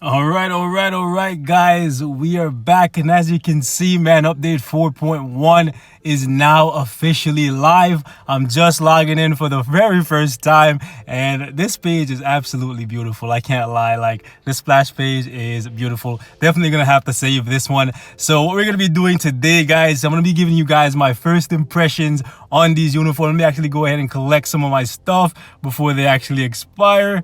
All right, guys. We are back, and as you can see, man, update 4.1 is now officially live. I'm just logging in for the very first time, and this page is absolutely beautiful. I can't lie. Like, the splash page is beautiful. Definitely gonna have to save this one. So what we're gonna be doing today, guys, I'm gonna be giving you guys my first impressions on these uniforms. Let me actually go ahead and collect some of my stuff before they actually expire.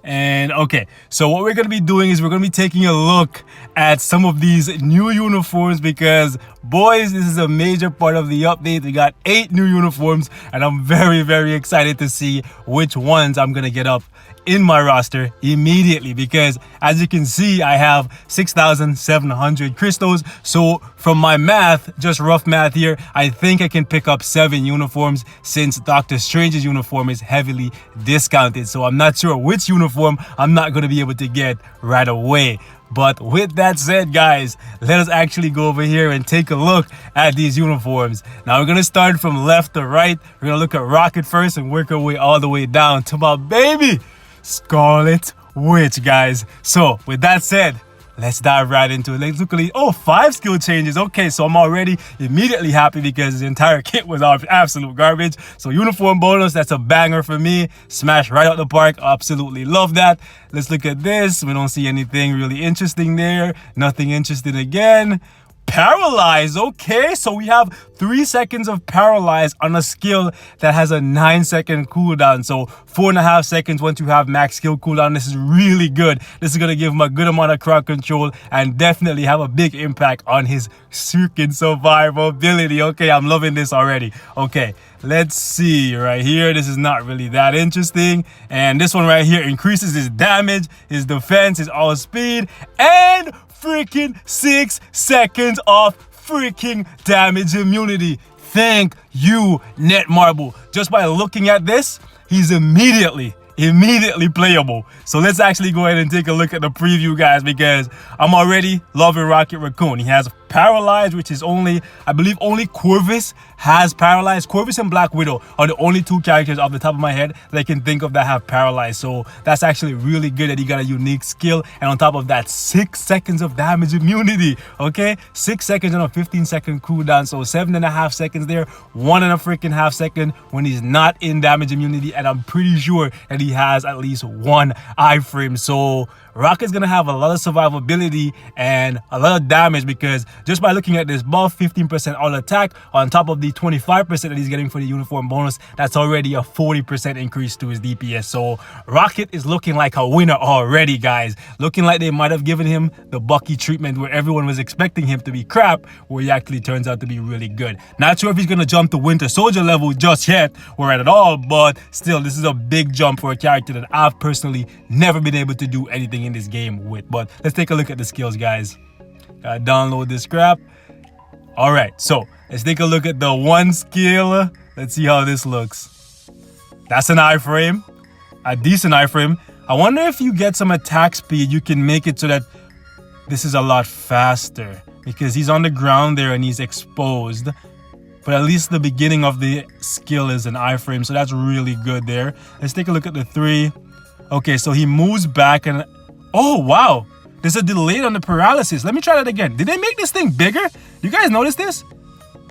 And okay, so what we're going to be doing is we're going to be taking a look at some of these new uniforms because, boys, this is a major part of the update. We got 8 new uniforms, and I'm very excited to see which ones I'm going to get up in my roster immediately because, as you can see, I have 6,700 crystals. So from my math, just rough math here, I think I can pick up 7 uniforms since Doctor Strange's uniform is heavily discounted. So I'm not sure which uniform I'm not going to be able to get right away. But with that said, guys, let us actually go over here and take a look at these uniforms. Now we're going to start from left to right. We're going to look at Rocket first and work our way all the way down to my baby Scarlet Witch, guys. So with that said, let's dive right into it. Let's look at 5 skill changes. Okay, so I'm already immediately happy because the entire kit was absolute garbage. So uniform bonus, that's a banger for me. Smash right out the park. Absolutely love that. Let's look at this. We don't see anything really interesting there. Nothing interesting again. Paralyze. Okay, so we have 3 seconds of paralyze on a skill that has a 9-second cooldown. So 4.5 seconds once you have max skill cooldown. This is really good. This is gonna give him a good amount of crowd control and definitely have a big impact on his freaking survivability. Okay, I'm loving this already. Okay, let's see right here. This is not really that interesting. And this one right here increases his damage, his defense, his all speed, and freaking 6 seconds of freaking damage immunity. Thank you, Netmarble. Just by looking at this, he's immediately playable. So let's actually go ahead and take a look at the preview, guys, because I'm already loving Rocket Raccoon. He has Paralyzed, which is only, I believe only Corvus has Paralyzed. Corvus and Black Widow are the only 2 characters off the top of my head that I can think of that have Paralyzed. So that's actually really good that he got a unique skill. And on top of that, 6 seconds of damage immunity. Okay, 6 seconds on a 15-second cooldown. So 7.5 seconds there, 1.5 seconds when he's not in damage immunity. And I'm pretty sure that he has at least 1 iframe. So Rocket's gonna have a lot of survivability and a lot of damage because just by looking at this buff, 15% all attack on top of the 25% that he's getting for the uniform bonus, that's already a 40% increase to his DPS. So Rocket is looking like a winner already, guys. Looking like they might have given him the Bucky treatment where everyone was expecting him to be crap, where he actually turns out to be really good. Not sure if he's gonna jump to Winter Soldier level just yet or at all, but still, this is a big jump for a character that I've personally never been able to do anything in this game with. But let's take a look at the skills, guys. Gotta download this crap. All right, so let's take a look at the 1 skill. Let's see how this looks. That's an iframe, a decent iframe. I wonder if you get some attack speed, you can make it so that this is a lot faster because he's on the ground there and he's exposed. But at least the beginning of the skill is an iframe, so that's really good there. Let's take a look at the 3. Okay, so he moves back and oh wow, there's a delay on the paralysis. Let me try that again. Did they make this thing bigger? You guys notice this?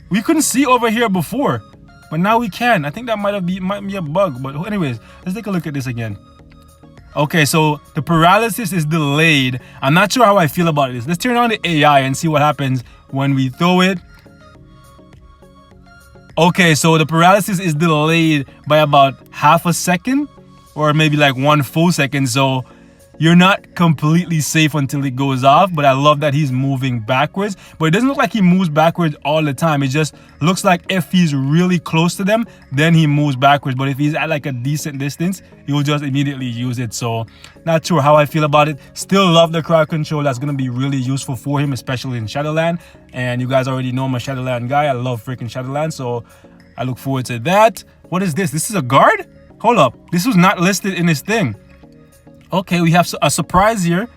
We couldn't see over here before, but now we can. I think that might be a bug, but anyways, let's take a look at this again. Okay, so the paralysis is delayed. I'm not sure how I feel about this. Let's turn on the AI and see what happens when we throw it. Okay, so the paralysis is delayed by about half a second or maybe like 1 full second. So you're not completely safe until it goes off, but I love that he's moving backwards. But it doesn't look like he moves backwards all the time. It just looks like if he's really close to them, then he moves backwards. But if he's at like a decent distance, he'll just immediately use it. So not sure how I feel about it. Still love the crowd control. That's going to be really useful for him, especially in Shadowland. And you guys already know I'm a Shadowland guy. I love freaking Shadowland. So I look forward to that. What is this? This is a guard? Hold up. This was not listed in his thing. Okay, we have a surprise here.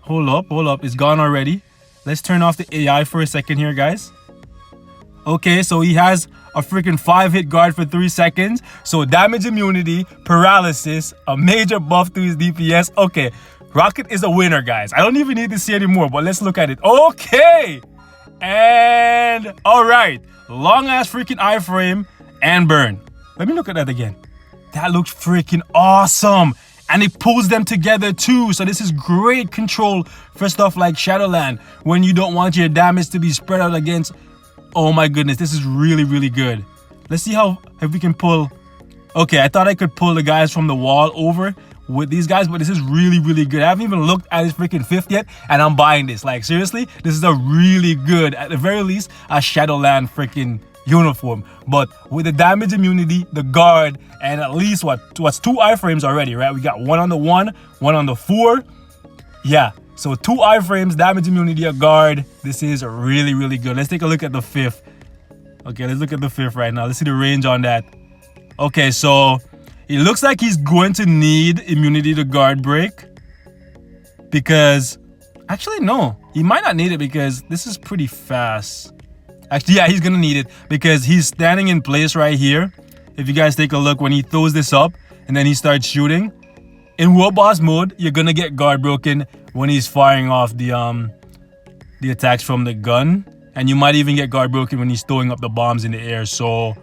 Hold up. It's gone already. Let's turn off the AI for a second here, guys. Okay, so he has a freaking 5-hit guard for 3 seconds. So damage immunity, paralysis, a major buff to his DPS. Okay, Rocket is a winner, guys. I don't even need to see anymore, but let's look at it. Okay. And all right. Long ass freaking iframe and burn. Let me look at that again. That looks freaking awesome. And it pulls them together too. So this is great control for stuff like Shadowland when you don't want your damage to be spread out against. Oh my goodness, this is really, really good. Let's see if we can pull. Okay, I thought I could pull the guys from the wall over with these guys, but this is really, really good. I haven't even looked at his freaking fifth yet, and I'm buying this. Like, seriously, this is a really good, at the very least, a Shadowland freaking uniform. But with the damage immunity, the guard, and at least what's 2 iframes already, right? We got 1 on the 1, 1 on the 4. Yeah, so 2 iframes, damage immunity, a guard. This is really, really good. Let's take a look at the 5th. Okay, let's look at the 5th right now. Let's see the range on that. Okay, so it looks like he's going to need immunity to guard break, because actually no, he might not need it because this is pretty fast. Actually, yeah, he's gonna need it because he's standing in place right here. If you guys take a look, when he throws this up and then he starts shooting in World Boss mode, you're gonna get guard broken when he's firing off the attacks from the gun, and you might even get guard broken when he's throwing up the bombs in the air. So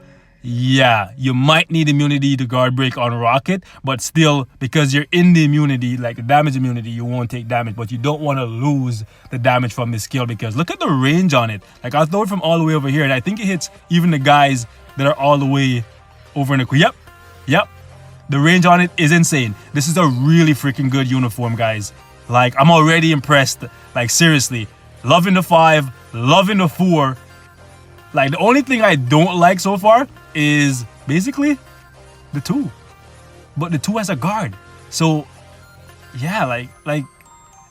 yeah, you might need immunity to guard break on Rocket, but still, because you're in the immunity, like the damage immunity, you won't take damage, but you don't want to lose the damage from this skill, because look at the range on it. Like, I'll throw it from all the way over here, and I think it hits even the guys that are all the way over in the... Yep. The range on it is insane. This is a really freaking good uniform, guys. Like, I'm already impressed. Like, seriously. Loving the 5, loving the 4. Like, the only thing I don't like so far is basically the 2. But the 2 has a guard. So, yeah, like,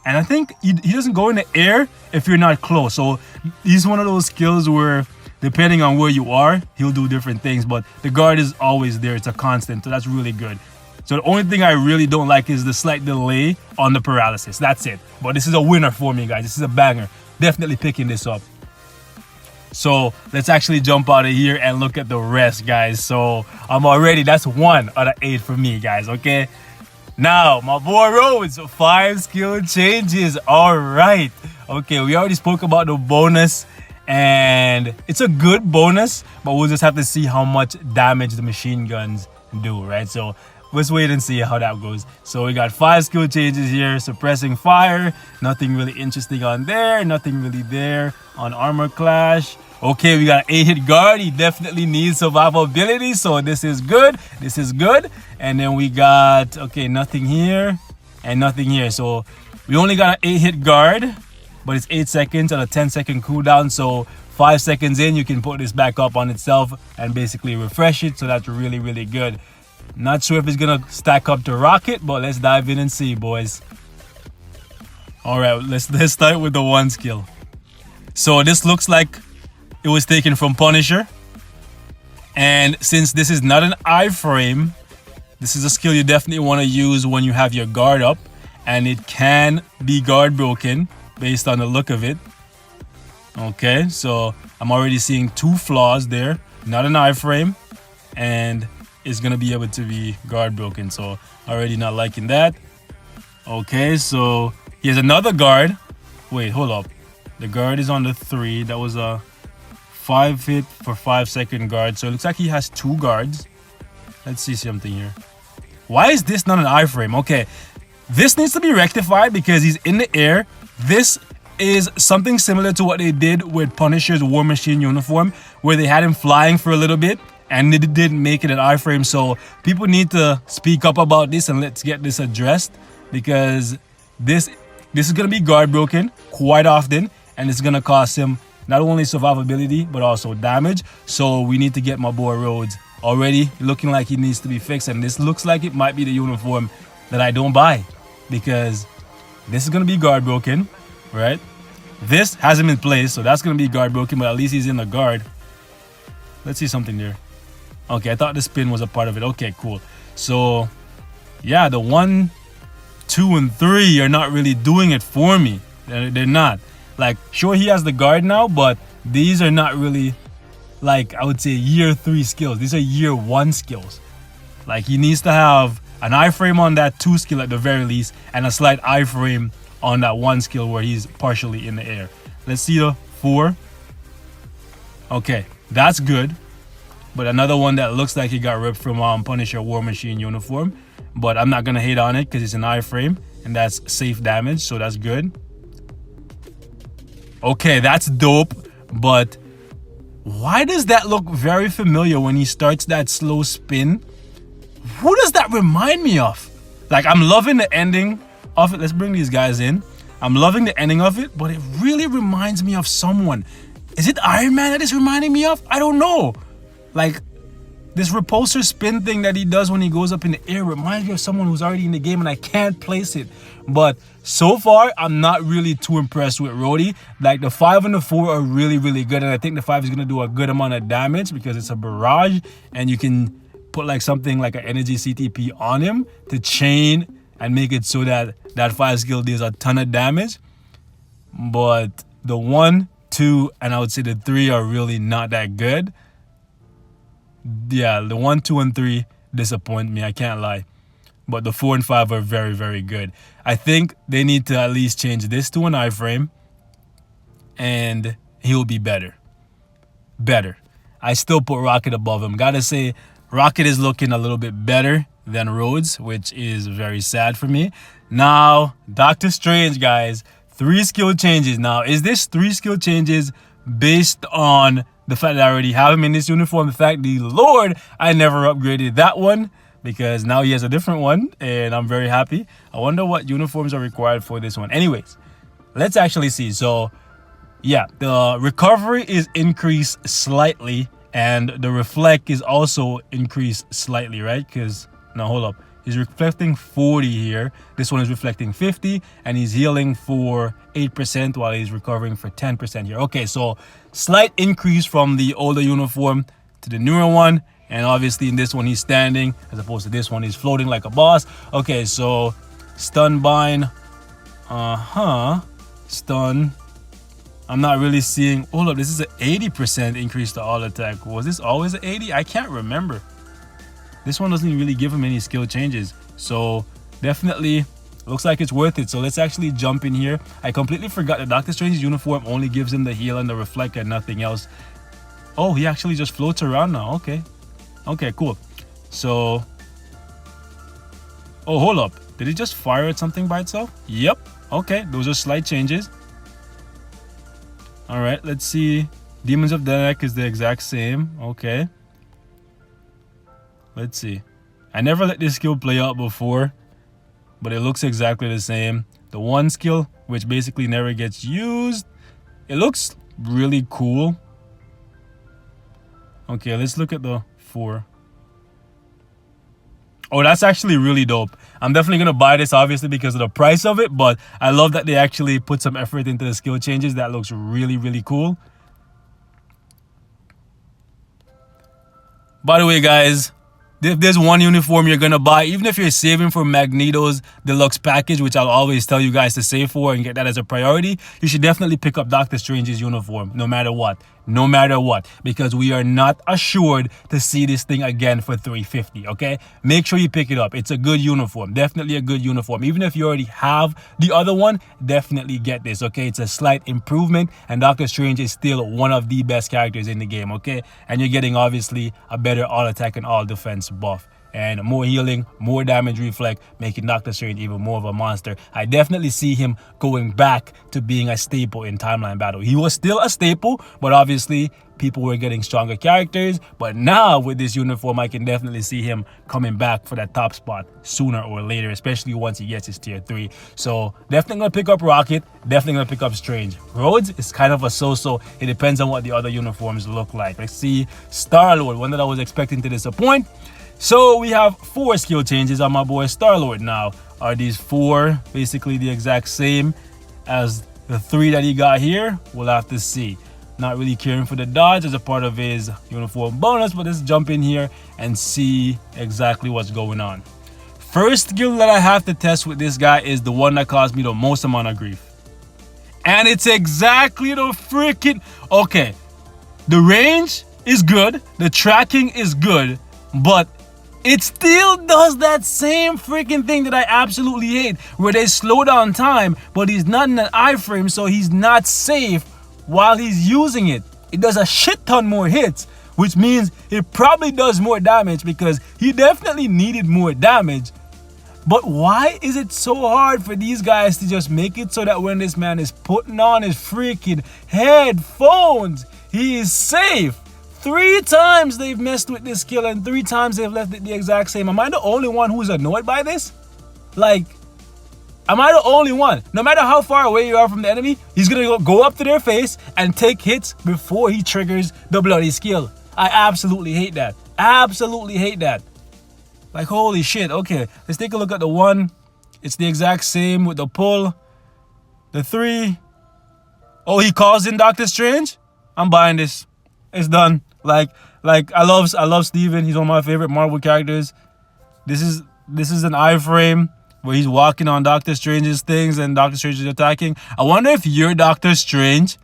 and I think he doesn't go in the air if you're not close. So, he's one of those skills where, depending on where you are, he'll do different things. But the guard is always there. It's a constant. So, that's really good. So, the only thing I really don't like is the slight delay on the paralysis. That's it. But this is a winner for me, guys. This is a banger. Definitely picking this up. So let's actually jump out of here and look at the rest, guys. So I'm already, that's 1 out of 8 for me, guys, okay? Now, my boy Rhodes, 5 skill changes. All right. Okay, we already spoke about the bonus, and it's a good bonus, but we'll just have to see how much damage the machine guns do, right? So let's wait and see how that goes. So we got 5 skill changes here. Suppressing fire, nothing really interesting on there, nothing really there on armor clash. Okay, we got an 8-hit guard. He definitely needs survivability, so this is good. This is good. And then we got, okay, nothing here and nothing here. So we only got an 8-hit guard, but it's 8 seconds on a 10-second cooldown. So 5 seconds in, you can put this back up on itself and basically refresh it. So that's really, really good. Not sure if it's gonna stack up to Rocket, but let's dive in and see, boys. All right, let's start with the 1 skill. So this looks like it was taken from Punisher. And since this is not an iframe, this is a skill you definitely want to use when you have your guard up. And it can be guard broken based on the look of it. Okay, so I'm already seeing 2 flaws there. Not an iframe. And it's going to be able to be guard broken. So already not liking that. Okay, so here's another guard. Wait, hold up. The guard is on the 3. That was a 5-hit for 5-second guard. So it looks like he has 2 guards. Let's see something here. Why is this not an iframe? Okay, this needs to be rectified because he's in the air. This is something similar to what they did with Punisher's War Machine uniform, where they had him flying for a little bit and they didn't make it an iframe. So people need to speak up about this and let's get this addressed, because this is going to be guard broken quite often, and it's going to cost him not only survivability but also damage. So we need to get my boy Rhodes already looking like he needs to be fixed, and this looks like it might be the uniform that I don't buy, because this is going to be guard broken, right? This has him in place, so that's going to be guard broken, but at least he's in the guard. Let's see something there. Okay, I thought the spin was a part of it. Okay, cool. So yeah, the 1, 2, and 3 are not really doing it for me. They're not. Like, sure, he has the guard now, but these are not really, like, I would say year 3 skills. These are year 1 skills. Like, he needs to have an iframe on that 2 skill at the very least, and a slight iframe on that 1 skill where he's partially in the air. Let's see the 4. Okay, that's good. But another one that looks like he got ripped from Punisher War Machine uniform. But I'm not going to hate on it because it's an iframe. And that's safe damage, so that's good. Okay, that's dope. But why does that look very familiar when he starts that slow spin? Who does that remind me of? Like, I'm loving the ending of it. Let's bring these guys in. I'm loving the ending of it, but it really reminds me of someone. Is it Iron Man that is reminding me of? I don't know. Like, this repulsor spin thing that he does when he goes up in the air reminds me of someone who's already in the game and I can't place it. But so far, I'm not really too impressed with Rhodey. Like, the 5 and the 4 are really, really good. And I think the 5 is going to do a good amount of damage because it's a barrage. And you can put like something like an energy CTP on him to chain and make it so that that 5 skill deals a ton of damage. But the 1, 2, and I would say the 3 are really not that good. Yeah, the 1, 2, and 3 disappoint me, I can't lie. But the 4 and 5 are very, very good. I think they need to at least change this to an iframe. And he'll be better. Better. I still put Rocket above him. Gotta say, Rocket is looking a little bit better than Rhodes, which is very sad for me. Now, Doctor Strange, guys. 3 skill changes. Now, is this 3 skill changes based on the fact that I already have him in this uniform? The fact, the Lord, I never upgraded that one because now he has a different one and I'm very happy. I wonder what uniforms are required for this one. Anyways, let's actually see. So, yeah, the recovery is increased slightly and the reflect is also increased slightly, right? Because, now hold up. He's reflecting 40 here. This one is reflecting 50 and he's healing for 8% while he's recovering for 10% here. Okay, so slight increase from the older uniform to the newer one. And obviously in this one he's standing as opposed to this one he's floating like a boss. Okay, so stun bind. Stun. I'm not really seeing. Oh look, this is an 80% increase to all attack. Was this always an 80? I can't remember. This one doesn't really give him any skill changes. So definitely looks like it's worth it. So let's actually jump in here. I completely forgot that Doctor Strange's uniform only gives him the heal and the reflect and nothing else. Oh, he actually just floats around now. Okay. Okay, cool. So, oh, hold up. Did it just fire at something by itself? Yep. Okay, those are slight changes. All right, let's see. Demons of Denek is the exact same. Okay. Let's see. I never let this skill play out before, but it looks exactly the same. The 1 skill, which basically never gets used, it looks really cool. Okay, let's look at the 4. Oh, that's actually really dope. I'm definitely going to buy this, obviously, because of the price of it, but I love that they actually put some effort into the skill changes. That looks really, really cool. By the way, guys, if there's one uniform you're gonna buy, even if you're saving for Magneto's deluxe package, which I'll always tell you guys to save for and get that as a priority, you should definitely pick up Doctor Strange's uniform, no matter what. No matter what, because we are not assured to see this thing again for $350, okay? Make sure you pick it up. It's a good uniform. Definitely a good uniform. Even if you already have the other one, definitely get this, okay? It's a slight improvement, and Doctor Strange is still one of the best characters in the game, okay? And you're getting, obviously, a better all-attack and all-defense buff. And more healing, more damage reflect, making Doctor Strange even more of a monster. I definitely see him going back to being a staple in Timeline Battle. He was still a staple, but obviously people were getting stronger characters. But now with this uniform, I can definitely see him coming back for that top spot sooner or later, especially once he gets his tier 3. So definitely gonna pick up Rocket, definitely gonna pick up Strange. Rhodes is kind of a so-so. It depends on what the other uniforms look like. Let's see, Star-Lord, one that I was expecting to disappoint. So we have 4 skill changes on my boy Star-Lord. Now, are these 4 basically the exact same as the 3 that he got here? We'll have to see. Not really caring for the dodge as a part of his uniform bonus, but let's jump in here and see exactly what's going on. First skill that I have to test with this guy is the one that caused me the most amount of grief. And it's exactly the freaking... Okay, the range is good, the tracking is good, but it still does that same freaking thing that I absolutely hate, where they slow down time, but he's not in an iframe, so he's not safe while he's using it. It does a shit ton more hits, which means it probably does more damage because he definitely needed more damage. But why is it so hard for these guys to just make it so that when this man is putting on his freaking headphones, he is safe? 3 times they've messed with this skill and 3 times they've left it the exact same. Am I the only one who's annoyed by this? Like, am I the only one? No matter how far away you are from the enemy, he's gonna go up to their face and take hits before he triggers the bloody skill. I absolutely hate that. Absolutely hate that. Like, holy shit. Okay, let's take a look at the 1. It's the exact same with the pull. The 3. Oh, he calls in Doctor Strange? I'm buying this. It's done. Like I love Steven. He's one of my favorite Marvel characters. This is an iframe where he's walking on Doctor Strange's things and Doctor Strange is attacking. I wonder if your Doctor Strange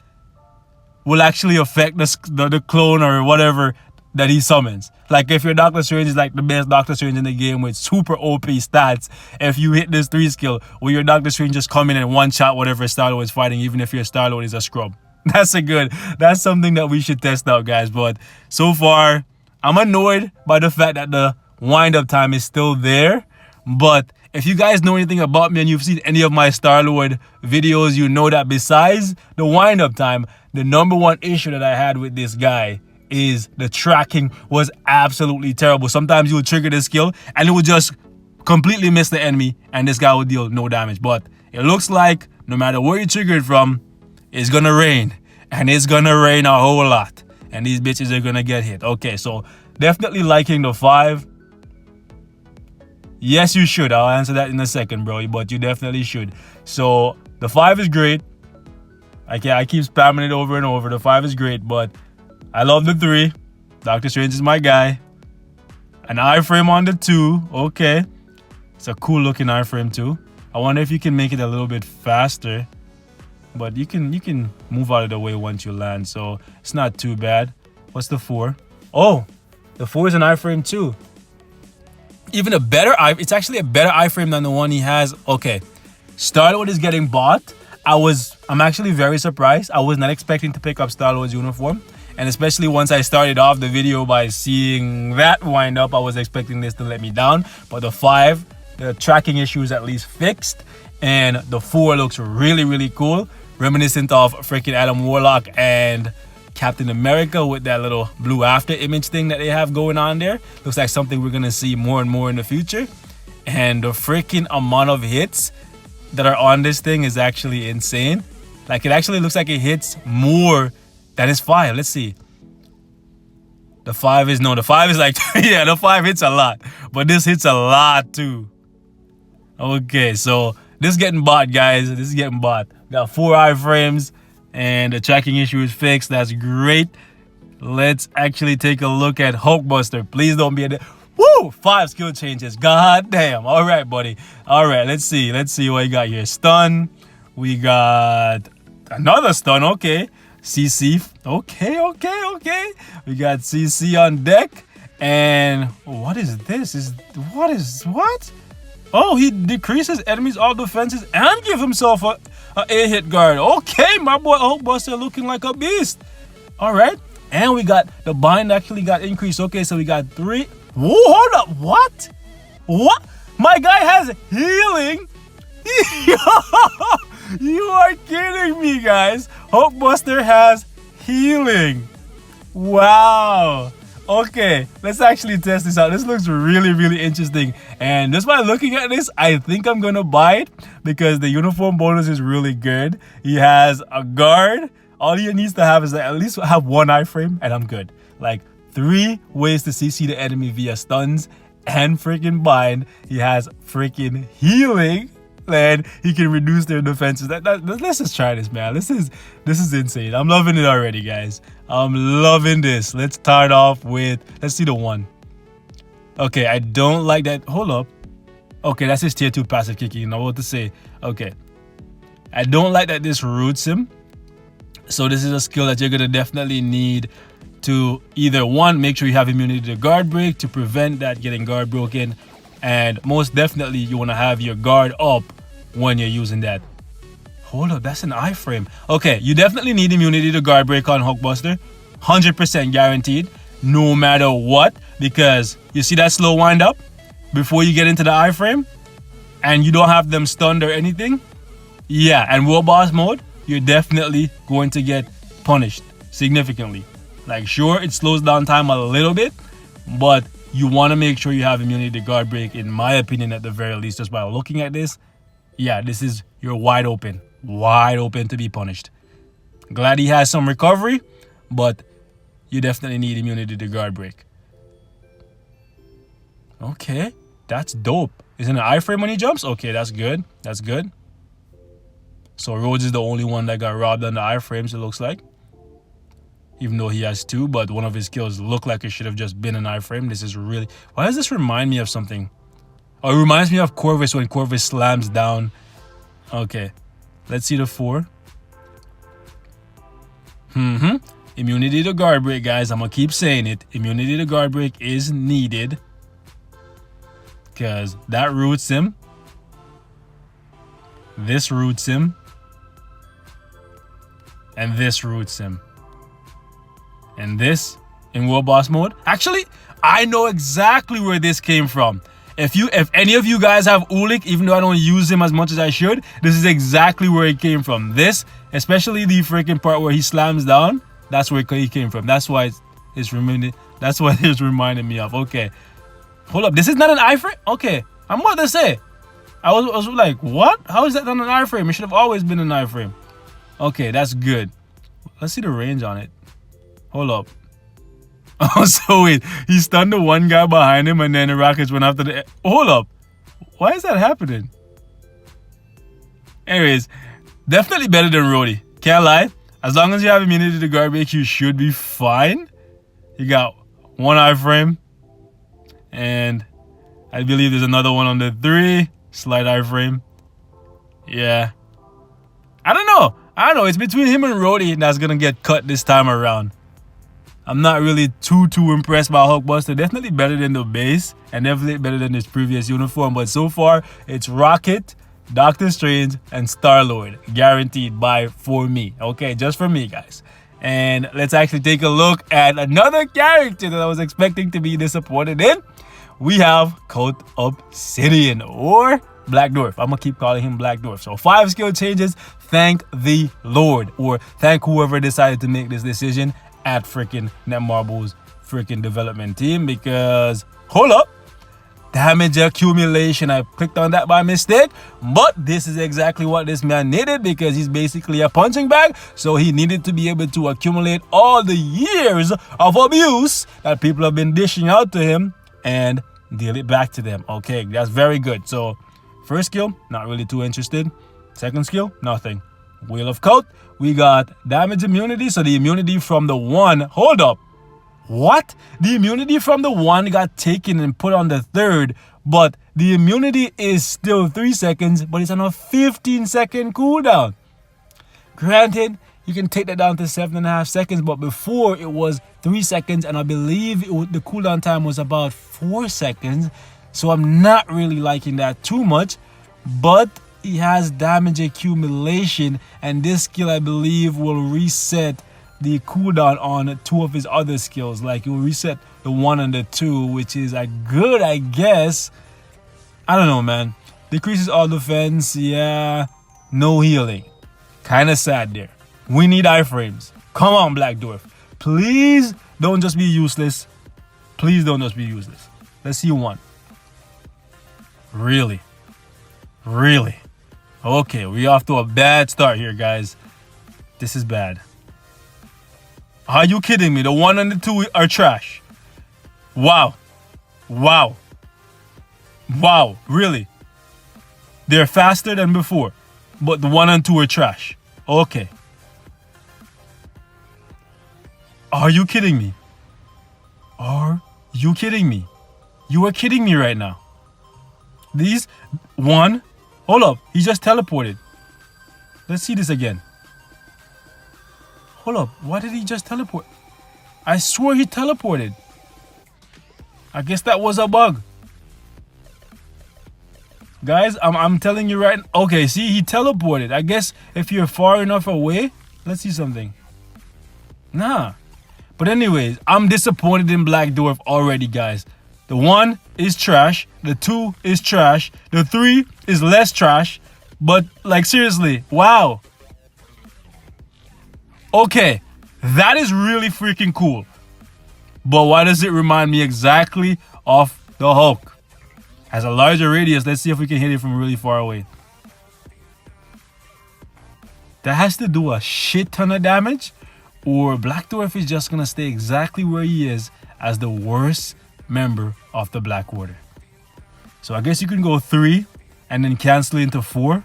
will actually affect the clone or whatever that he summons. Like, if your Doctor Strange is like the best Doctor Strange in the game with super OP stats, if you hit this 3 skill, will your Doctor Strange just come in and one-shot whatever Star-Lord is fighting, even if your Star-Lord is a scrub? That's something that we should test out, guys. But so far, I'm annoyed by the fact that the wind-up time is still there. But if you guys know anything about me and you've seen any of my Star-Lord videos, you know that besides the wind-up time, the number 1 issue that I had with this guy is the tracking was absolutely terrible. Sometimes you would trigger the skill and it would just completely miss the enemy and this guy would deal no damage. But it looks like no matter where you trigger it from, it's gonna rain. And it's gonna rain a whole lot. And these bitches are gonna get hit. Okay, so definitely liking the 5. Yes, you should. I'll answer that in a second, bro. But you definitely should. So the 5 is great. I keep spamming it over and over. The 5 is great, but I love the 3. Doctor Strange is my guy. An iframe on the 2. Okay. It's a cool looking iframe too. I wonder if you can make it a little bit faster. But you can move out of the way once you land, so it's not too bad. What's the 4? Oh, the 4 is an iframe too. Even a better it's actually a better iframe than the one he has. Okay. Star-Lord is getting bought. I'm actually very surprised. I was not expecting to pick up Star-Lord's uniform. And especially once I started off the video by seeing that wind up, I was expecting this to let me down. But the 5, the tracking issue is at least fixed. And the 4 looks really, really cool. Reminiscent of freaking Adam Warlock and Captain America with that little blue after image thing that they have going on there. Looks like something we're going to see more and more in the future. And the freaking amount of hits that are on this thing is actually insane. Like, it actually looks like it hits more than his 5. Let's see. The 5 is like, yeah, the 5 hits a lot. But this hits a lot too. Okay, so this is getting bought, guys. This is getting bought. Got 4 iframes and the tracking issue is fixed. That's great. Let's actually take a look at Hulkbuster. Please don't be a... Woo! 5 skill changes. God damn. All right, buddy. All right, let's see. Let's see what you got here. Stun. We got another stun. Okay. CC. Okay. We got CC on deck. And what is this? What? Oh, he decreases enemies' all defenses and give himself a hit guard. Okay, my boy Hulkbuster looking like a beast. All right. And we got the bind actually got increased. Okay, so we got 3. Whoa, hold up. What? My guy has healing. You are kidding me, guys. Hulkbuster has healing. Wow. Okay, let's actually test this out. This looks really, really interesting. And just by looking at this, I think I'm going to buy it because the uniform bonus is really good. He has a guard. All he needs to have is at least have 1 iframe and I'm good. Like 3 ways to CC the enemy via stuns and freaking bind. He has freaking healing. And he can reduce their defenses. Let's just try this, man. This is insane. I'm loving it already, guys. I'm loving this. Let's start off with, let's see the 1. Okay, I don't like that. Hold up. Okay, that's his tier 2 passive kicking. You know what to say. Okay. I don't like that this roots him. So this is a skill that you're going to definitely need to either one, make sure you have immunity to guard break to prevent that getting guard broken, and most definitely you want to have your guard up when you're using that. Hold up, that's an iframe. Okay, you definitely need immunity to guard break on Hulkbuster, 100% guaranteed, no matter what, because you see that slow wind up before you get into the iframe, and you don't have them stunned or anything. Yeah, and World Boss mode, you're definitely going to get punished significantly. Like, sure, it slows down time a little bit, but you want to make sure you have immunity to guard break, in my opinion, at the very least, just by looking at this. Yeah, this is, you're wide open to be punished. Glad he has some recovery, but you definitely need immunity to guard break. Okay, that's dope. Isn't it an iframe when he jumps? Okay, that's good. That's good. So Rhodes is the only one that got robbed on the iframes, it looks like. Even though he has two, but one of his kills looked like it should have just been an iframe. This is really... Why does this remind me of something? Oh, it reminds me of Corvus when Corvus slams down. Okay. Let's see the 4. Immunity to guard break, guys. I'm going to keep saying it. Immunity to guard break is needed. Because that roots him. This roots him. And this roots him. And this in World Boss mode. Actually, I know exactly where this came from. If any of you guys have Ulik, even though I don't use him as much as I should, this is exactly where it came from. This, especially the freaking part where he slams down, that's where he came from. That's why it's reminding me of. Okay. Hold up. This is not an iframe? Okay. I'm about to say. I was like, what? How is that not an iframe? It should have always been an iframe. Okay, that's good. Let's see the range on it. Hold up. Oh, so wait. He stunned the one guy behind him and then the Rockets went after the... Hold up. Why is that happening? Anyways, definitely better than Rhodey. Can't lie. As long as you have immunity to guard break, you should be fine. You got one iframe. And I believe there's another one on the 3. Slight iframe. Yeah. I don't know. It's between him and Rhodey that's going to get cut this time around. I'm not really too impressed by Hulkbuster. Definitely better than the base. And definitely better than his previous uniform. But so far, it's Rocket, Doctor Strange, and Star-Lord. Guaranteed for me. Okay, just for me, guys. And let's actually take a look at another character that I was expecting to be disappointed in. We have Cult Obsidian, or Black Dwarf. I'm going to keep calling him Black Dwarf. So 5 skill changes. Thank the Lord. Or thank whoever decided to make this decision at freaking Netmarble's freaking development team. Because, hold up. Damage accumulation. I clicked on that by mistake. But this is exactly what this man needed, because he's basically a punching bag. So he needed to be able to accumulate all the years of abuse that people have been dishing out to him and deal it back to them. Okay, that's very good. So first skill, not really too interested. Second skill, nothing. Wheel of Cult, we got damage immunity. So the immunity from the 1, hold up. What? The immunity from the 1 got taken and put on the 3rd, but the immunity is still 3 seconds, but it's on a 15-second cooldown. Granted, you can take that down to 7.5 seconds, but before it was 3 seconds, and I believe the cooldown time was about 4 seconds. So I'm not really liking that too much, but he has damage accumulation, and this skill I believe will reset the cooldown on 2 of his other skills. Like, it will reset the 1 and the 2, which is good, I guess. I don't know, man. Decreases all defense, yeah. No healing. Kind of sad there. We need iframes. Come on, Black Dwarf. Please don't just be useless. Please don't just be useless. Let's see one. Really? Really? Okay, we're off to a bad start here, guys. This is bad. Are you kidding me? The 1 and the 2 are trash. Wow. Wow. Wow. Really? They're faster than before, but the 1 and 2 are trash. Okay. Are you kidding me? Are you kidding me? You are kidding me right now. These 1. Hold up. He just teleported. Let's see this again. Hold up. Why did he just teleport? I swear he teleported. I guess that was a bug. Guys, I'm telling you right. Okay, see, he teleported. I guess if you're far enough away. Let's see something. Nah. But anyways, I'm disappointed in Black Dwarf already, guys. The 1 is trash. The 2 is trash. The 3 is less trash. But, like, seriously, wow. Okay, that is really freaking cool. But why does it remind me exactly of the Hulk? Has a larger radius. Let's see if we can hit it from really far away. That has to do a shit ton of damage. Or Black Dwarf is just going to stay exactly where he is as the worst member of the Black Order. So I guess you can go 3 and then cancel into 4.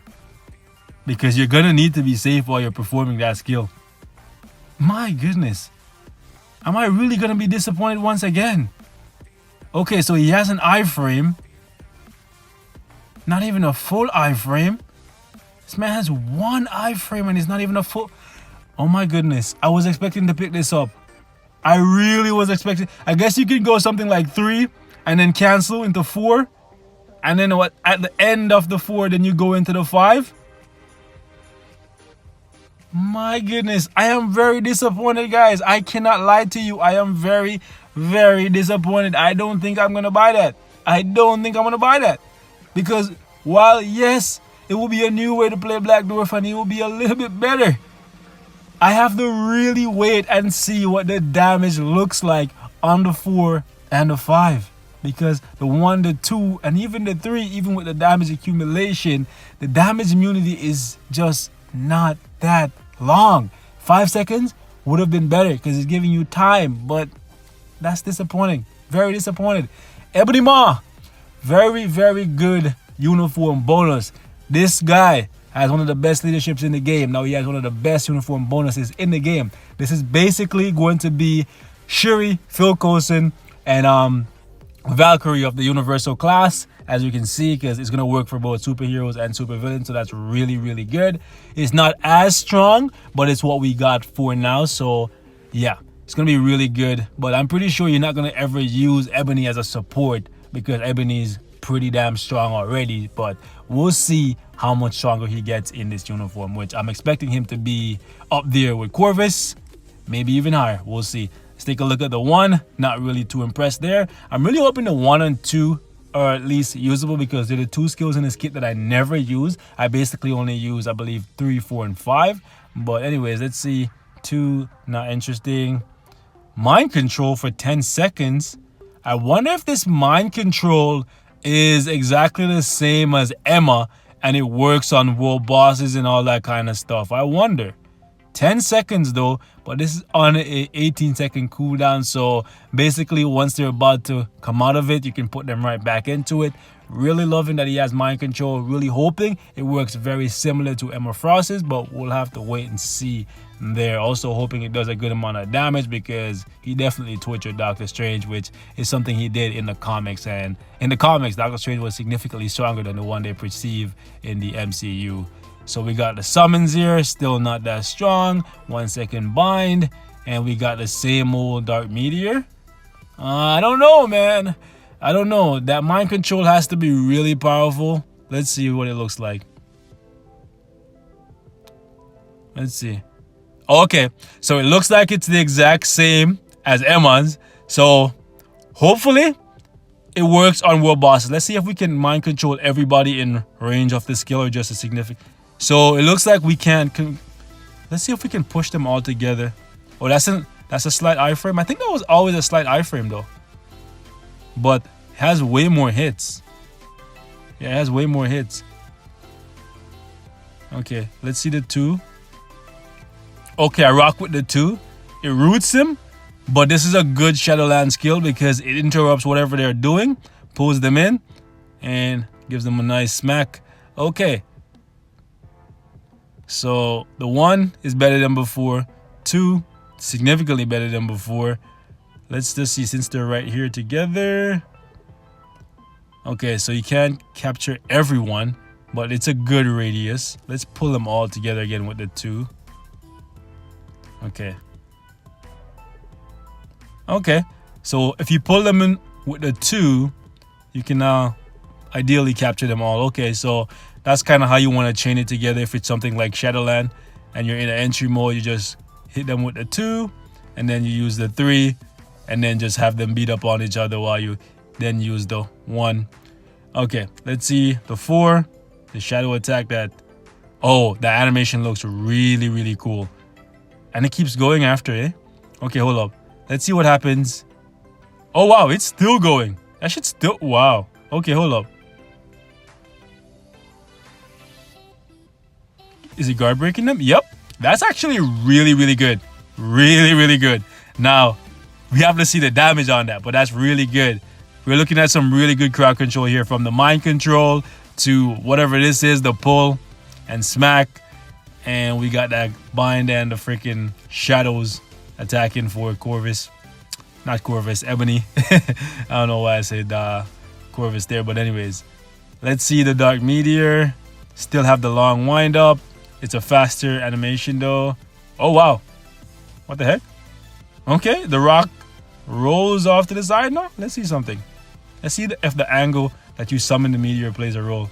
Because you're going to need to be safe while you're performing that skill. My goodness. Am I really going to be disappointed once again? Okay, so he has an iframe. Not even a full iframe. This man has 1 iframe and it's not even a full... Oh my goodness. I was expecting to pick this up. I really was expecting... I guess you could go something like 3 and then cancel into 4. And then what? At the end of the 4, then you go into the 5. My goodness. I am very disappointed, guys. I cannot lie to you. I am very, very disappointed. I don't think I'm going to buy that. I don't think I'm going to buy that. Because while, yes, it will be a new way to play Black Dwarf and it will be a little bit better, I have to really wait and see what the damage looks like on the 4 and the 5. Because the 1, the 2, and even the 3, even with the damage accumulation, the damage immunity is just not that long. 5 seconds would have been better because it's giving you time. But that's disappointing. Very disappointed. Ebony Maw. Very, very good uniform bonus. This guy has one of the best leaderships in the game. Now he has one of the best uniform bonuses in the game. This is basically going to be Shuri, Phil Coulson, and Valkyrie of the Universal class, as you can see, because it's going to work for both superheroes and supervillains. So that's really, really good. It's not as strong, but it's what we got for now. So yeah, it's going to be really good. But I'm pretty sure you're not going to ever use Ebony as a support, because Ebony's pretty damn strong already. But we'll see how much stronger he gets in this uniform, which I'm expecting him to be up there with Corvus, maybe even higher. We'll see. Let's take a look at the 1. Not really too impressed there. I'm really hoping the 1 and 2 are at least usable, because they're the 2 skills in this kit that I never use. I basically only use, I believe, 3, 4, and 5. But anyways, let's see. 2, not interesting. Mind control for 10 seconds. I wonder if this mind control is exactly the same as Emma and it works on world bosses and all that kind of stuff. I wonder. 10 seconds though, but this is on a 18-second cooldown. So basically once they're about to come out of it, you can put them right back into it. Really loving that he has mind control. Really hoping it works very similar to Emma Frost's, but we'll have to wait and see there. Also hoping it does a good amount of damage, because he definitely tortured Doctor Strange, which is something he did in the comics. And in the comics, Doctor Strange was significantly stronger than the one they perceive in the MCU. So we got the summons here, still not that strong. 1 second bind, and we got the same old Dark Meteor. I don't know, man. I don't know. That mind control has to be really powerful. Let's see what it looks like. Let's see. Okay, so it looks like it's the exact same as Emma's. So hopefully it works on world bosses. Let's see if we can mind control everybody in range of the skill, or just a significant. So it looks like we can. Let's see if we can push them all together. Oh, that's a slight iframe. I think that was always a slight iframe though. But it has way more hits. Yeah, it has way more hits. Okay, let's see the 2. Okay, I rock with the 2. It roots him, but this is a good Shadowland skill because it interrupts whatever they're doing, pulls them in, and gives them a nice smack. Okay. So the 1 is better than before. 2, significantly better than before. Let's just see, since they're right here together. Okay, so you can't capture everyone, but it's a good radius. Let's pull them all together again with the 2. Okay. Okay, so if you pull them in with the 2, you can ideally capture them all. Okay, so that's kind of how you want to chain it together. If it's something like Shadowland and you're in an entry mode, you just hit them with the 2 and then you use the 3 and then just have them beat up on each other while you then use the 1. Okay, let's see the 4, the shadow attack. That, oh, the animation looks really, really cool. And it keeps going after, eh? Okay, hold up. Let's see what happens. Oh, wow, it's still going. That shit's still, wow. Okay, hold up. Is it guard breaking them? Yep. That's actually really, really good. Really, really good. Now, we have to see the damage on that, but that's really good. We're looking at some really good crowd control here, from the mind control to whatever this is, the pull and smack. And we got that bind and the freaking shadows attacking for Corvus. Not Corvus, Ebony. I don't know why I said Corvus there, but anyways. Let's see the Dark Meteor. Still have the long wind up. It's a faster animation though. Oh, wow. What the heck? Okay, the rock rolls off to the side now. Let's see something. Let's see if the angle that you summon the meteor plays a role.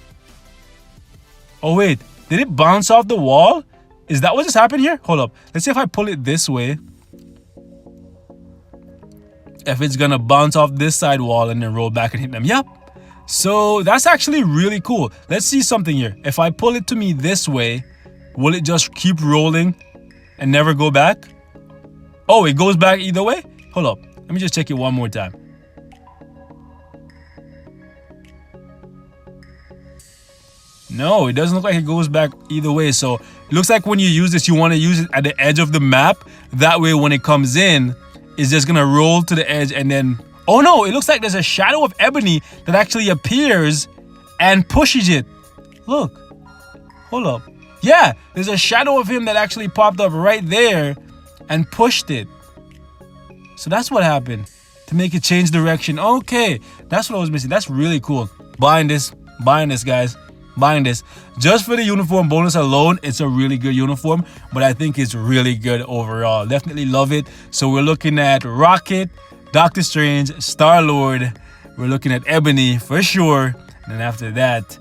Oh, wait. Did it bounce off the wall? Is that what just happened here? Hold up. Let's see if I pull it this way. If it's gonna bounce off this side wall and then roll back and hit them. Yep. So that's actually really cool. Let's see something here. If I pull it to me this way, will it just keep rolling and never go back? Oh, it goes back either way? Hold up. Let me just check it one more time. No, it doesn't look like it goes back either way. So it looks like when you use this, you want to use it at the edge of the map. That way, when it comes in, it's just going to roll to the edge and then... Oh no, it looks like there's a shadow of Ebony that actually appears and pushes it. Look. Hold up. Yeah, there's a shadow of him that actually popped up right there and pushed it. So that's what happened to make it change direction. Okay, that's what I was missing. That's really cool. Buying this, guys. Buying this. Just for the uniform bonus alone, it's a really good uniform, but I think it's really good overall. Definitely love it. So we're looking at Rocket, Doctor Strange, Star-Lord. We're looking at Ebony for sure. And then after that,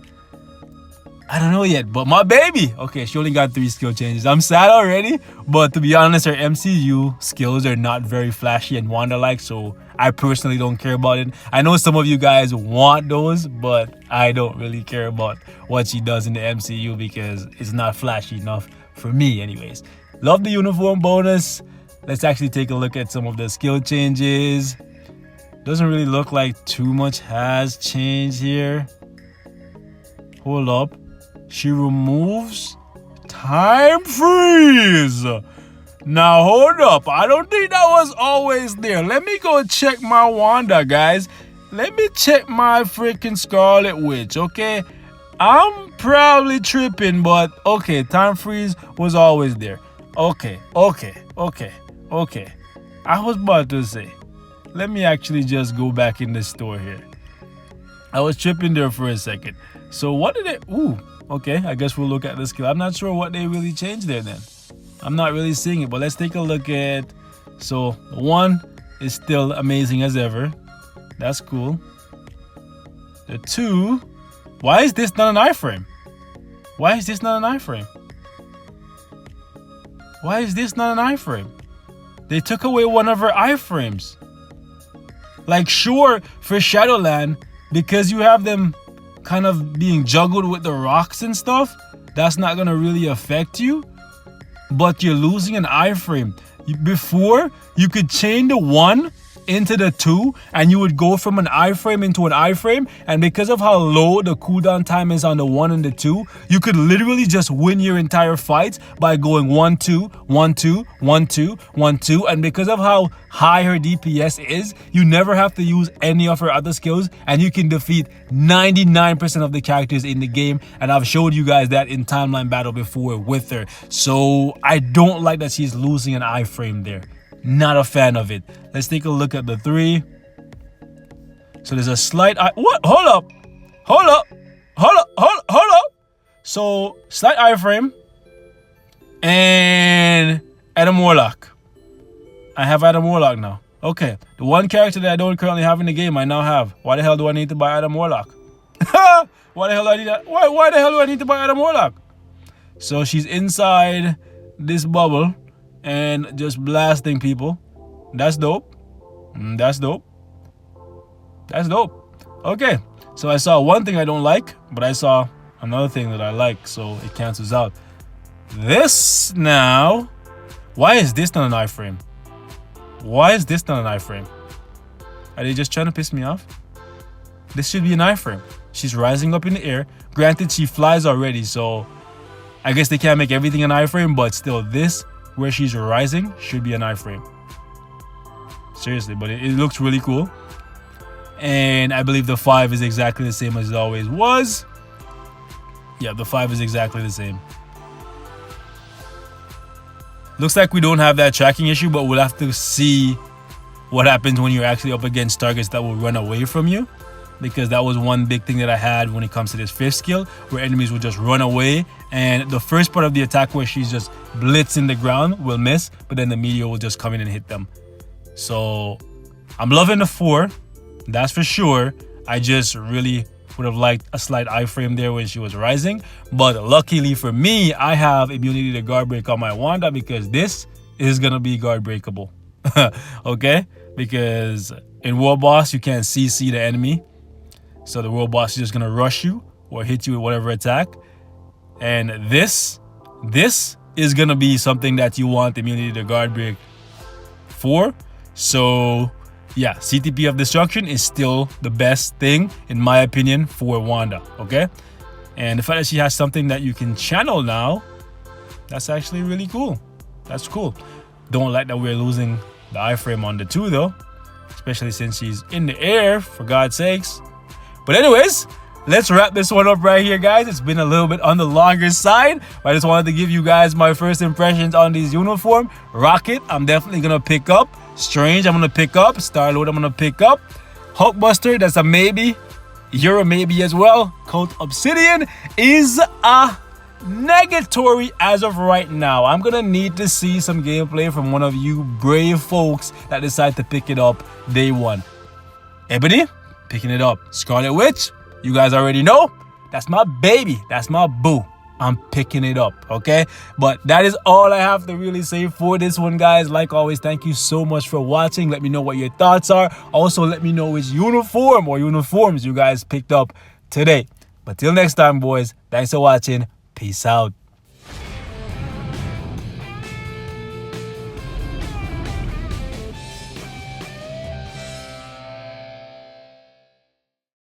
I don't know yet, but my baby. Okay, she only got 3 skill changes. I'm sad already, but to be honest, her MCU skills are not very flashy and Wanda-like, so I personally don't care about it. I know some of you guys want those, but I don't really care about what she does in the MCU because it's not flashy enough for me anyways. Love the uniform bonus. Let's actually take a look at some of the skill changes. Doesn't really look like too much has changed here. Hold up. She removes time freeze. Now hold up. I don't think that was always there. Let me go check my Wanda, guys. Let me check my freaking Scarlet Witch, okay? I'm probably tripping, but okay, time freeze was always there. Okay. I was about to say, let me actually just go back in the store here. I was tripping there for a second. So what did it... Ooh, okay, I guess we'll look at the skill. I'm not sure what they really changed there then. I'm not really seeing it, but let's take a look at... So, 1 is still amazing as ever. That's cool. The 2... Why is this not an iframe? Why is this not an iframe? Why is this not an iframe? They took away one of her iframes. Like, sure, for Shadowland, because you have them kind of being juggled with the rocks and stuff, that's not gonna really affect you. But you're losing an iframe. Before, you could chain the 1 into the 2 and you would go from an iframe into an iframe, and because of how low the cooldown time is on the 1 and the 2, you could literally just win your entire fight by going 1-2, 1-2, 1-2, 1-2, and because of how high her DPS is, you never have to use any of her other skills and you can defeat 99% of the characters in the game, and I've showed you guys that in timeline battle before with her. So I don't like that she's losing an iframe there. Not a fan of it. Let's take a look at the 3. So there's a slight... What? Hold up. Hold up. So, slight iframe. And Adam Warlock. I have Adam Warlock now. Okay, the one character that I don't currently have in the game, I now have. Why the hell do I need to buy Adam Warlock? Why the hell do I need that? Why the hell do I need to buy Adam Warlock? So she's inside this bubble and just blasting people. That's dope. That's dope. That's dope. Okay, so I saw one thing I don't like, but I saw another thing that I like, so it cancels out. This now, why is this not an iframe? Why is this not an iframe? Are they just trying to piss me off? This should be an iframe. She's rising up in the air. Granted, she flies already, so I guess they can't make everything an iframe, but still, this, where she's rising, should be an iframe. Seriously, but it looks really cool. And I believe the 5 is exactly the same as it always was. Yeah, the 5 is exactly the same. Looks like we don't have that tracking issue, but we'll have to see what happens when you're actually up against targets that will run away from you. Because that was one big thing that I had when it comes to this 5th skill, where enemies will just run away. And the first part of the attack where she's just blitzing the ground will miss, but then the meteor will just come in and hit them. So I'm loving the 4, that's for sure. I just really would have liked a slight iframe there when she was rising. But luckily for me, I have immunity to guard break on my Wanda, because this is going to be guard breakable. Okay? Because in World Boss, you can't CC the enemy. So the World Boss is just going to rush you or hit you with whatever attack. And this is going to be something that you want immunity to guard break for. So yeah, CTP of Destruction is still the best thing, in my opinion, for Wanda, okay? And the fact that she has something that you can channel now, that's actually really cool. That's cool. Don't like that we're losing the iframe on the 2, though. Especially since she's in the air, for God's sakes. But anyways, let's wrap this one up right here, guys. It's been a little bit on the longer side, but I just wanted to give you guys my first impressions on these uniform. Rocket, I'm definitely going to pick up. Strange, I'm going to pick up. Star-Lord, I'm going to pick up. Hulkbuster, that's a maybe. You're a maybe as well. Cult Obsidian is a negatory as of right now. I'm going to need to see some gameplay from one of you brave folks that decide to pick it up day one. Ebony, picking it up. Scarlet Witch, you guys already know. That's my baby. That's my boo. I'm picking it up, okay? But that is all I have to really say for this one, guys. Like always, thank you so much for watching. Let me know what your thoughts are. Also, let me know which uniform or uniforms you guys picked up today. But till next time, boys, thanks for watching. Peace out.